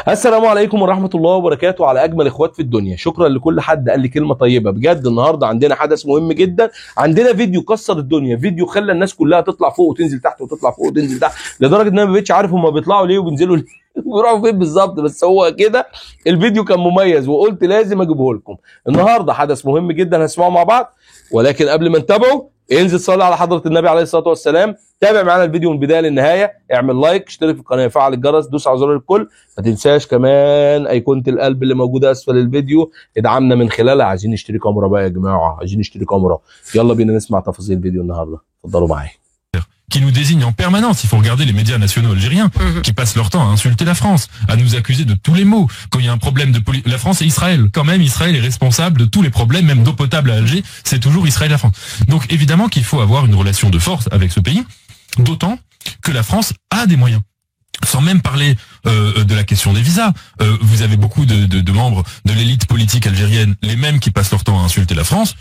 السلام عليكم ورحمة الله وبركاته على أجمل إخوات في الدنيا. شكرا لكل حد قال لي كلمة طيبة. بجد النهاردة عندنا حدث مهم جدا، عندنا فيديو كسر الدنيا، فيديو خلى الناس كلها تطلع فوق وتنزل تحت وتطلع فوق وتنزل تحت، لدرجة إن أنا ما بقتش عارف هما بيطلعوا ليه وبينزلوا ليه ويروحوا فين بالظبط. بس هو كده الفيديو كان مميز وقلت لازم أجيبه لكم. النهاردة حدث مهم جدا هنسمعه مع بعض، ولكن قبل ما نتابعه انزل صلي على حضرة النبي عليه الصلاة والسلام، تابع معانا الفيديو من البداية للنهاية، اعمل لايك، اشترك في القناة، فعل الجرس، دوس على زرار الكل، ما تنساش كمان ايقونة القلب اللي موجودة اسفل الفيديو ادعمنا من خلالها. عايزين نشتري كاميرا بقى يا جماعة، عايزين نشتري كاميرا. يلا بينا نسمع تفاصيل الفيديو النهاردة، اتفضلوا معايا. Qui nous désigne en permanence. Il faut regarder les médias nationaux algériens qui passent leur temps à insulter la France, à nous accuser de tous les maux. Quand il y a un problème de la France et Israël, quand même Israël est responsable de tous les problèmes, même d'eau potable à Alger, c'est toujours Israël et la France. Donc évidemment qu'il faut avoir une relation de force avec ce pays, d'autant que la France a des moyens. Sans même parler de la question des visas. Vous avez beaucoup de membres de l'élite politique algérienne, les mêmes qui passent leur temps à insulter la France,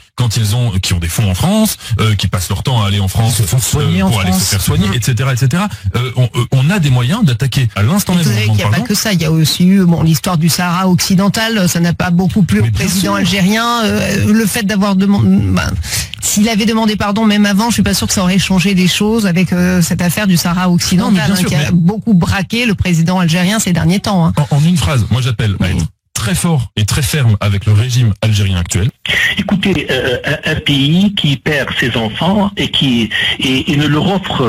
qui ont des fonds en France, qui passent leur temps à aller en France pour aller se faire soigner, etc., etc. On a des moyens d'attaquer à l'instant même. Il n'y a pas que ça. Il y a aussi eu l'histoire du Sahara occidental. Ça n'a pas beaucoup plu au président algérien. Le fait d'avoir demandé, s'il avait demandé pardon même avant, je suis pas sûr que ça aurait changé les choses avec cette affaire du Sahara occidental qui a beaucoup braqué le président algérien ces derniers temps. En une phrase, moi j'appelle à être très fort et très ferme avec le régime algérien actuel. Écoutez, un pays qui perd ses enfants et ne leur offre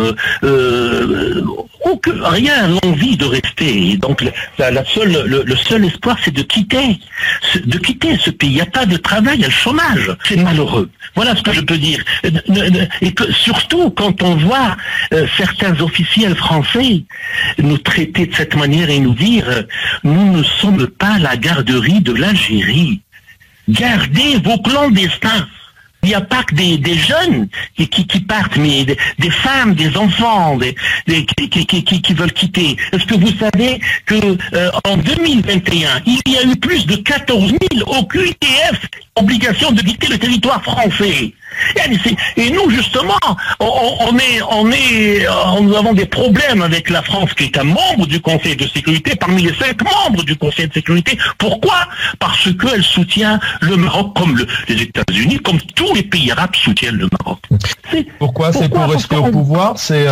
rien, l'envie de rester. Donc le seul espoir, c'est de quitter ce pays. Il n'y a pas de travail, il y a le chômage. C'est malheureux. Voilà ce que je peux dire. Et que, surtout quand on voit certains officiels français nous traiter de cette manière et nous dire nous ne sommes pas la garderie de l'Algérie. Gardez vos clandestins. Il n'y a pas que des jeunes qui partent, mais des femmes, des enfants, qui veulent quitter. Est-ce que vous savez que en 2021, il y a eu plus de 14 000 OQTF, obligation de quitter le territoire français. Et nous, justement, nous avons des problèmes avec la France, qui est un membre du Conseil de sécurité, parmi les 5 membres du Conseil de sécurité. Pourquoi? Parce qu'elle soutient le Maroc, comme les États-Unis, comme tous les pays arabes soutiennent le Maroc. Pourquoi? C'est pour rester au pouvoir, c'est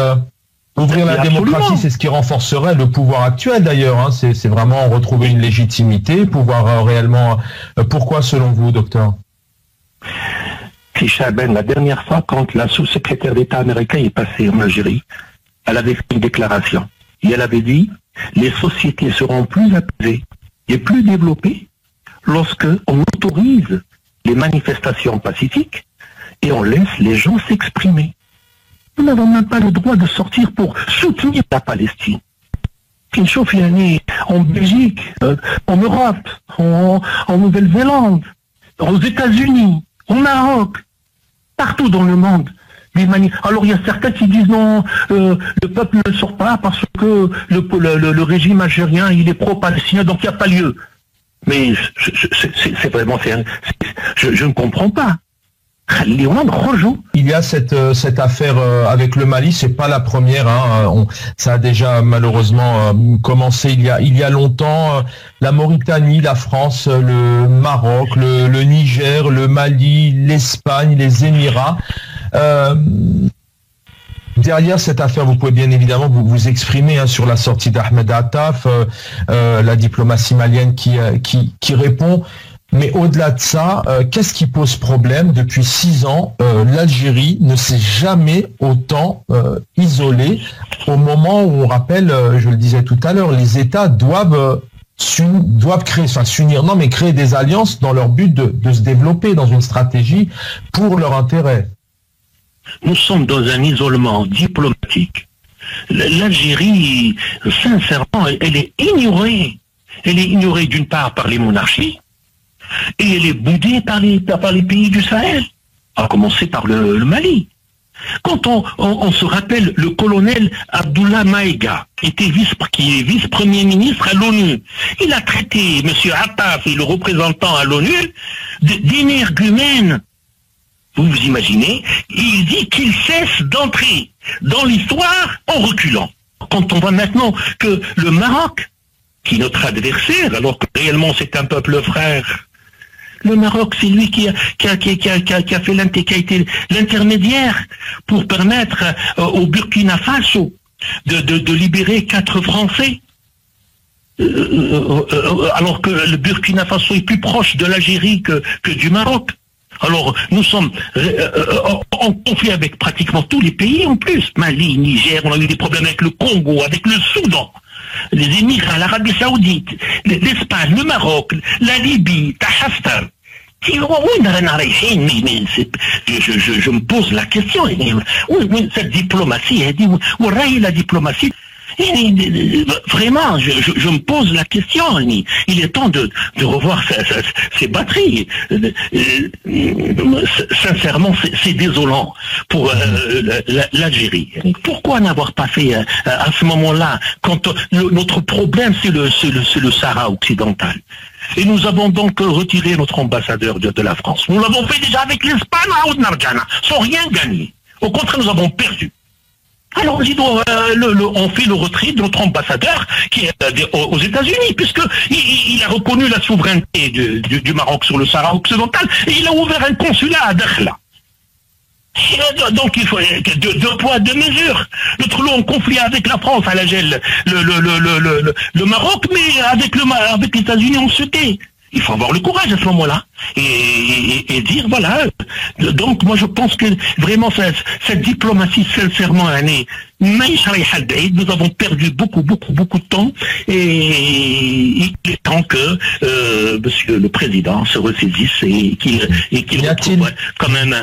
ouvrir la démocratie, c'est ce qui renforcerait le pouvoir actuel d'ailleurs. Hein. C'est vraiment retrouver une légitimité, pouvoir réellement... Pourquoi selon vous, docteur? Chaben, la dernière fois, quand la sous-secrétaire d'État américain est passée en Algérie, elle avait fait une déclaration. Et elle avait dit, les sociétés seront plus apaisées et plus développées lorsque on autorise les manifestations pacifiques et on laisse les gens s'exprimer. Nous n'avons même pas le droit de sortir pour soutenir la Palestine. En Belgique, en Europe, en Nouvelle-Zélande, aux États-Unis, au Maroc, partout dans le monde. Alors il y a certains qui disent non, le peuple ne sort pas parce que le régime algérien il est pro-palestinien, donc il n'y a pas lieu. Mais c'est vraiment, je ne comprends pas. Il y a cette affaire avec le Mali, c'est pas la première. Hein, ça a déjà malheureusement commencé il y a longtemps. La Mauritanie, la France, le Maroc, le Niger, le Mali, l'Espagne, les Émirats. Derrière cette affaire, vous pouvez bien évidemment vous exprimer sur la sortie d'Ahmed Attaf, la diplomatie malienne qui répond. Mais au-delà de ça, qu'est-ce qui pose problème? Depuis 6 ans, l'Algérie ne s'est jamais autant isolée au moment où on rappelle, je le disais tout à l'heure, les États doivent créer des alliances dans leur but de se développer dans une stratégie pour leur intérêt. Nous sommes dans un isolement diplomatique. L'Algérie, sincèrement, elle est ignorée. Elle est ignorée d'une part par les monarchies, et elle est boudée par les pays du Sahel, à commencer par le Mali. Quand on se rappelle le colonel Abdullah Maïga, qui est vice-premier ministre à l'ONU, il a traité M. Attaf et le représentant à l'ONU d'énergumènes. Vous vous imaginez? Il dit qu'il cesse d'entrer dans l'histoire en reculant. Quand on voit maintenant que le Maroc qui est notre adversaire, alors que réellement c'est un peuple frère. Le Maroc, c'est lui qui a été l'intermédiaire pour permettre au Burkina Faso de libérer 4 Français. Alors que le Burkina Faso est plus proche de l'Algérie que du Maroc. Alors, nous sommes en conflit avec pratiquement tous les pays en plus. Mali, Niger, on a eu des problèmes avec le Congo, avec le Soudan, les Émirats, l'Arabie Saoudite, l'Espagne, le Maroc, la Libye, Tahaftar. Je me pose la question. Oui, cette diplomatie, où est la diplomatie? Vraiment, je me pose la question. Il est temps de revoir ces batteries. Sincèrement, c'est désolant pour l'Algérie. Pourquoi n'avoir pas fait à ce moment-là, quand notre problème c'est le Sahara occidental? Et nous avons donc retiré notre ambassadeur de la France. Nous l'avons fait déjà avec l'Espagne à Oud-Narjana, sans rien gagner. Au contraire, nous avons perdu. Alors on fait le retrait de notre ambassadeur qui est aux États-Unis, puisqu'il a reconnu la souveraineté du Maroc sur le Sahara occidental et il a ouvert un consulat à Dakhla. Donc il faut deux poids, deux mesures. Notre long conflit avec la France à la gel, le Maroc, mais avec les États-Unis on se tait. Il faut avoir le courage à ce moment-là et dire voilà. Donc moi je pense que vraiment cette diplomatie sincèrement nous avons perdu beaucoup de temps et il est temps que Monsieur le Président se ressaisisse et qu'il retrouve quand même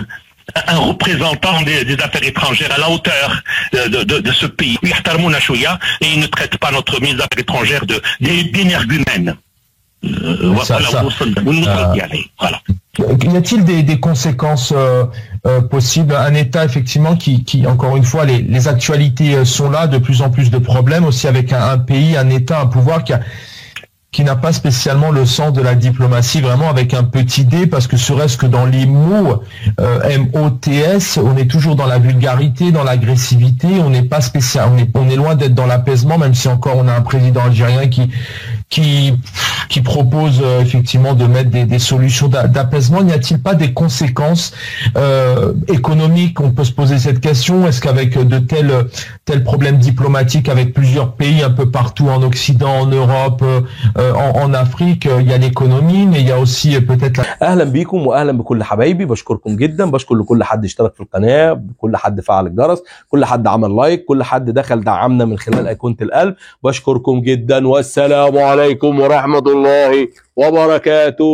un représentant des affaires étrangères à la hauteur de ce pays. Et il ne traite pas notre ministre des Affaires étrangères d'énergumène. Voilà. Y a-t-il des conséquences possibles? Un État effectivement qui encore une fois, les actualités sont là, de plus en plus de problèmes aussi avec un pays, un État, un pouvoir qui n'a pas spécialement le sens de la diplomatie, vraiment avec un petit D, parce que serait-ce que dans les mots MOTS, on est toujours dans la vulgarité, dans l'agressivité, on n'est pas spécial, on est loin d'être dans l'apaisement, même si encore on a un président algérien qui propose effectivement de mettre des solutions d'apaisement. N'y a-t-il pas des conséquences économiques? On peut se poser cette question. Est-ce qu'avec de tels problèmes diplomatiques avec plusieurs pays un peu partout en Occident, en Europe, en Afrique, il y a l'économie, mais il y a aussi peut-être اهلا بيكم واهلا بكل حبايبي. بشكركم جدا، بشكر لكل حد اشترك في القناه، كل حد فعل الجرس، كل حد عمل لايك، كل حد دخل دعمنا من خلال ايقونه القلب. بشكركم جدا والسلام عليكم ورحمه الله وبركاته.